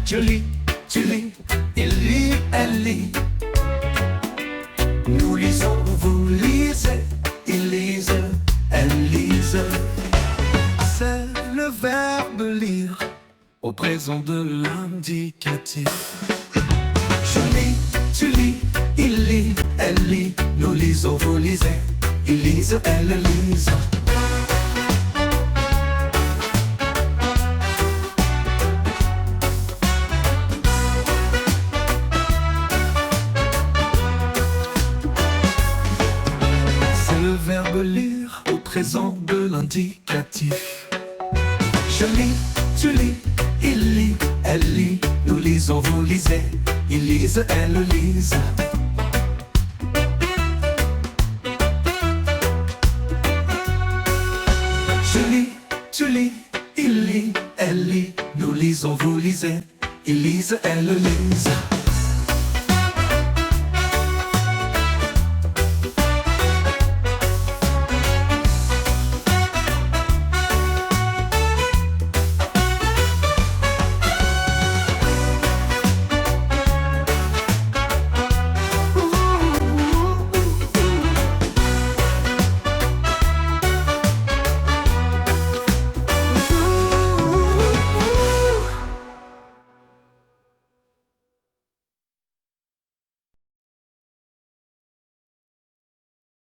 Tu lis, il lit, elle lit. Nous lisons, vous lisez, ils lisent, elles lisent. C'est le verbe lire au présent de l'indicatif. Je lis, tu lis, il lit, elle lit. Nous lisons, vous lisez, ils lisent, elles lisent. C'est le verbe lire au présent de l'indicatif. Je lis, tu lis, il lit, elle lit. Nous lisons, vous lisez, ils lisent, elles lisent. Je lis, tu lis, il lit, elle lit. Nous lisons, vous lisez, ils lisent, elles lisent.